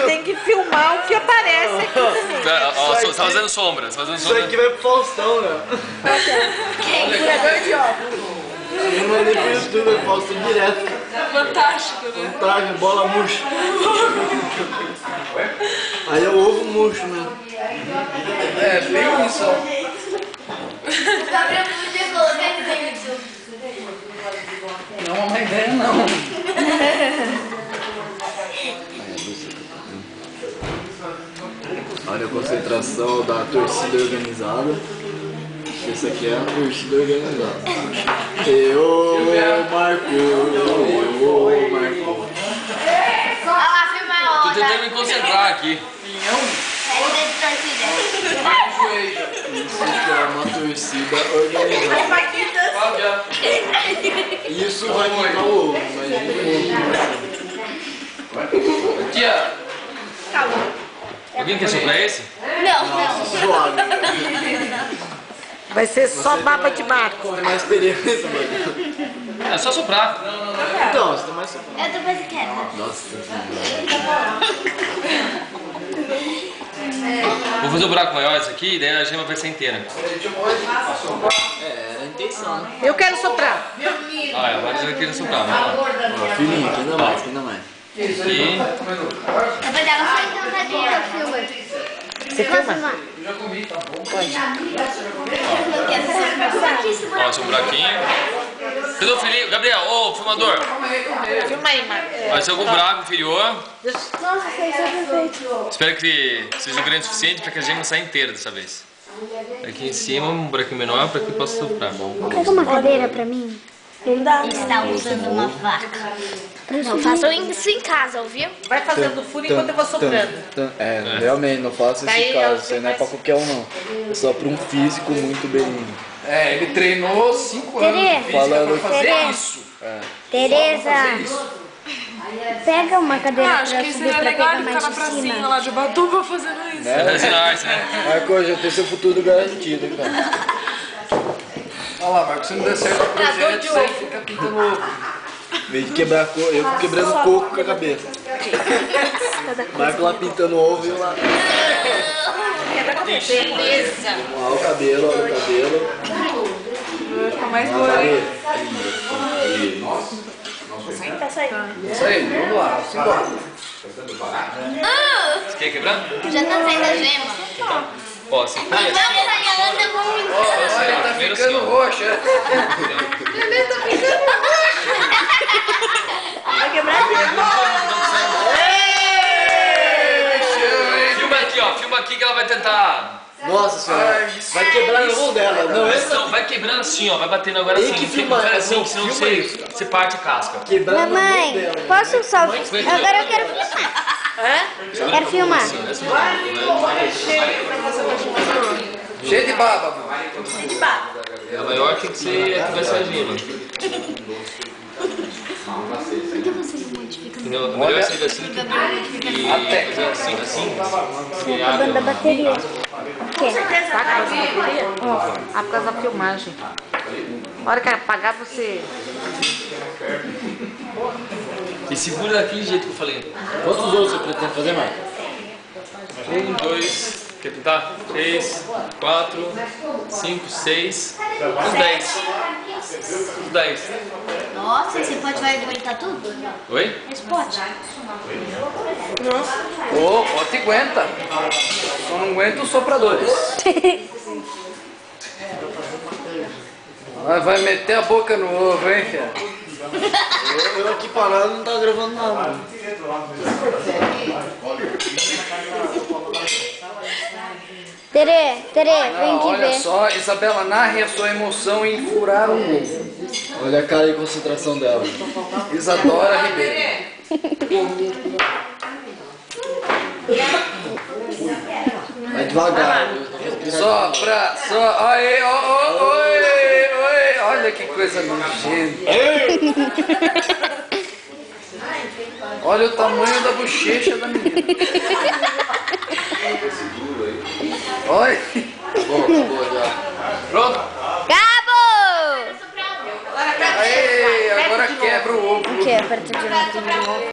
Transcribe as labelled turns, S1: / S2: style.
S1: Tem que filmar o que aparece aqui também.
S2: Tá fazendo sombras,
S3: Isso aqui vai pro Faustão, né?
S1: Curador de óculos.
S3: Não vai nem pro YouTube, vai pro Faustão direto.
S1: Fantástico, né?
S3: Fantástico, bola murcha. Aí é o ovo murcho, né?
S4: É, bem isso.
S5: O Gabriel podia colocar aqui no YouTube.
S4: Não é uma ideia, não.
S3: Olha a concentração da torcida organizada. Esse aqui é a torcida organizada. Eu Marco.
S5: Olha lá, filma a
S2: Tô
S5: hora.
S2: tentando me concentrar aqui.
S5: Saída de torcida.
S3: Isso aqui é uma torcida organizada. Isso vai ficar o ovo, mas
S4: Tia,
S2: Alguém quer soprar esse?
S5: Não.
S3: suave.
S1: Vai ser só baba de Marco.
S3: Tem mais experiência, mano.
S2: É só soprar.
S3: Então, você tem mais.
S5: Eu tô mais quieta.
S3: Nossa,
S2: Vou fazer um buraco maior esse aqui, daí a gema vai ser inteira.
S3: era a intenção, né?
S1: Eu quero soprar.
S2: Ah, agora já queria soprar. Vamos lá.
S3: Ó, filhinho, aqui ainda mais, aqui ainda mais.
S2: Aqui.
S5: Rapaziada, só encantadinho eu filmo.
S1: Você filma?
S4: já comi, tá bom.
S5: Eu quero fazer esse
S2: Ó, seu buraquinho. Cadê o filhinho? Gabriel, ô, filmador.
S1: Filma aí, Marco.
S2: Vai ser algum buraco inferior.
S5: Nossa, foi perfeito.
S2: Espero que seja grande o suficiente para que a gema saia inteira dessa vez. Aqui em cima, um buraquinho menor para que possa soprar.
S5: Pega uma cadeira pra mim. Não dá. Está usando uma faca. Não façam isso em casa, ouviu?
S1: Vai fazendo furo enquanto eu vou soprando.
S3: Realmente, não faça
S1: Daí
S3: esse caso.
S1: eu
S3: Isso aí não é pra qualquer um, não. É só pra um físico muito bem.
S4: É, ele treinou 5 anos de física
S3: Falando-
S4: pra fazer
S5: Terê.
S4: isso.
S5: Tereza, pega uma cadeira
S6: Acho
S5: pra
S6: que
S5: subir
S6: seria
S5: pra
S6: legal
S5: pegar
S6: ele
S5: mais
S6: ficar na
S5: de
S6: pracinha
S5: cima.
S6: lá de Ubatuba fazendo isso.
S3: Né?
S2: É sinais, né?
S3: Marco, já tem seu futuro garantido, cara.
S4: Olha lá, Marcos, se não der certo o projeto,
S1: de
S4: você
S1: ovo.
S4: fica pintando ovo.
S3: Em vez de quebrar eu fico quebrando coco com a cabeça. Marco lá pintando ovo e eu lá.
S1: Beleza.
S3: Olha o cabelo, olha o cabelo.
S6: Fica mais boa.
S4: Isso aí, vamos lá, simbora.
S2: Você quer quebrar?
S5: Já tá saindo a gema.
S2: Ó, você põe
S5: Não,
S2: assim.
S5: essa anda muito.
S4: Olha, tá
S2: Primeiro
S4: ficando
S2: assim, ó.
S4: roxa.
S5: Vai quebrar a gema.
S2: Filma aqui, ó. Filma aqui que ela vai tentar.
S3: Nossa senhora, vai quebrar na mão dela. Não, essa
S2: Não, vai quebrando assim, ó. Vai batendo agora
S3: Tem
S2: assim.
S3: que filmar,
S2: Faz assim,
S3: não,
S2: senão
S3: filma
S2: você,
S3: isso.
S2: você parte a casca.
S3: quebrar na mão
S5: Mamãe,
S3: dela.
S5: posso só... Agora eu quero filmar. Quero filmar.
S4: Cheio de baba, mano.
S2: A maior tem que ser a que vai ser a gema. Entendeu? A melhor seria assim e fazer assim, assim. E
S5: Acabando da bateria.
S1: Tá com essa bateria? Ah, por causa da filmagem. Na hora que apagar, você...
S2: E segura daquele jeito que eu falei.
S3: Quantos outros você pretende fazer, Marco?
S2: 1, 2, quer tentar? 3, 4, 5, 6, uns 10. Uns 10.
S5: Nossa, esse pote vai aguentar tudo?
S2: Oi?
S5: Esse pote?
S4: Ô, pode aguenta. Só não aguenta os sopradores. Vai meter a boca no ovo, hein, filha?
S3: Eu aqui parado não tava gravando nada.
S5: Terê, vem
S4: Ah,
S5: aqui
S4: olha
S5: ver.
S4: só, Isabela, narre a sua emoção em furar um ovo.
S3: Olha a cara de concentração dela.
S4: Isadora Ribeiro.
S3: Vai devagar.
S4: Só. Oi, oi, olha que coisa nojenta. Olha o tamanho da bochecha da menina. Olha.
S3: Boa, já.
S2: Pronto?
S5: Acabou!
S4: Aê, agora quebra o ovo.
S5: O que? Aperta de novo.